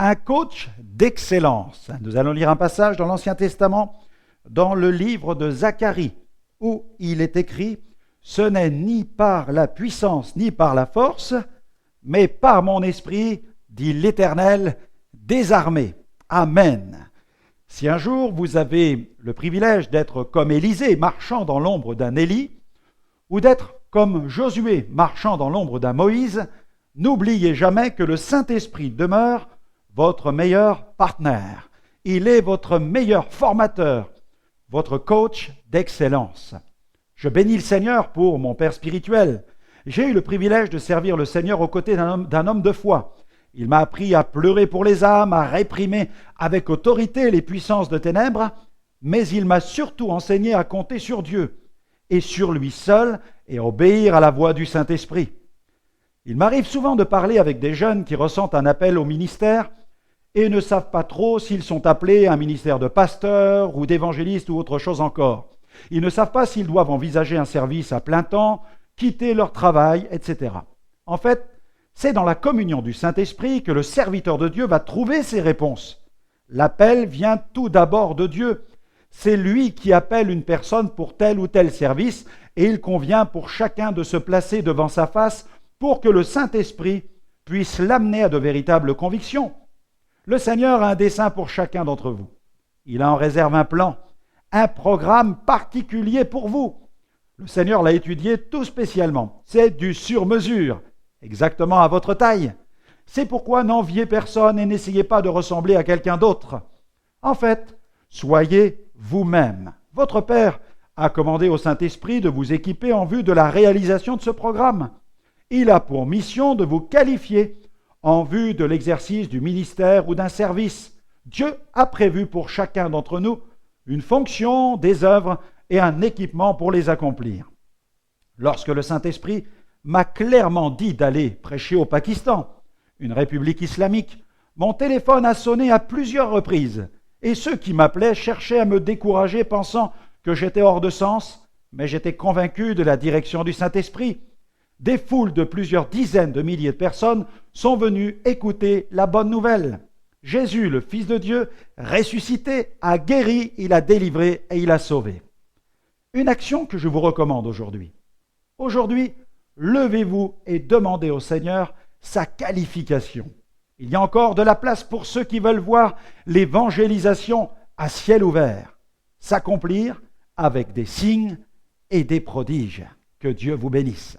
un coach d'excellence. Nous allons lire un passage dans l'Ancien Testament, dans le livre de Zacharie, où il est écrit « Ce n'est ni par la puissance ni par la force, mais par mon esprit, dit l'Éternel, des armées. Amen. » Si un jour vous avez le privilège d'être comme Élisée marchant dans l'ombre d'un Élie, ou d'être comme Josué marchant dans l'ombre d'un Moïse, n'oubliez jamais que le Saint-Esprit demeure votre meilleur partenaire. Il est votre meilleur formateur, votre coach d'excellence. Je bénis le Seigneur pour mon père spirituel. J'ai eu le privilège de servir le Seigneur aux côtés d'un homme de foi. Il m'a appris à pleurer pour les âmes, à réprimer avec autorité les puissances de ténèbres, mais il m'a surtout enseigné à compter sur Dieu et sur lui seul et à obéir à la voix du Saint-Esprit. Il m'arrive souvent de parler avec des jeunes qui ressentent un appel au ministère et ne savent pas trop s'ils sont appelés à un ministère de pasteur ou d'évangéliste ou autre chose encore. Ils ne savent pas s'ils doivent envisager un service à plein temps, quitter leur travail, etc. En fait, c'est dans la communion du Saint-Esprit que le serviteur de Dieu va trouver ses réponses. L'appel vient tout d'abord de Dieu. C'est lui qui appelle une personne pour tel ou tel service et il convient pour chacun de se placer devant sa face pour que le Saint-Esprit puisse l'amener à de véritables convictions. Le Seigneur a un dessein pour chacun d'entre vous. Il a en réserve un plan, un programme particulier pour vous. Le Seigneur l'a étudié tout spécialement. C'est du sur-mesure, exactement à votre taille. C'est pourquoi n'enviez personne et n'essayez pas de ressembler à quelqu'un d'autre. En fait, soyez vous-même. Votre Père a commandé au Saint-Esprit de vous équiper en vue de la réalisation de ce programme. Il a pour mission de vous qualifier en vue de l'exercice du ministère ou d'un service. Dieu a prévu pour chacun d'entre nous une fonction, des œuvres et un équipement pour les accomplir. Lorsque le Saint-Esprit m'a clairement dit d'aller prêcher au Pakistan, une république islamique, mon téléphone a sonné à plusieurs reprises et ceux qui m'appelaient cherchaient à me décourager pensant que j'étais hors de sens, mais j'étais convaincu de la direction du Saint-Esprit. Des foules de plusieurs dizaines de milliers de personnes sont venues écouter la bonne nouvelle. Jésus, le Fils de Dieu, ressuscité, a guéri, il a délivré et il a sauvé. Une action que je vous recommande aujourd'hui. Aujourd'hui, levez-vous et demandez au Seigneur sa qualification. Il y a encore de la place pour ceux qui veulent voir l'évangélisation à ciel ouvert s'accomplir avec des signes et des prodiges. Que Dieu vous bénisse.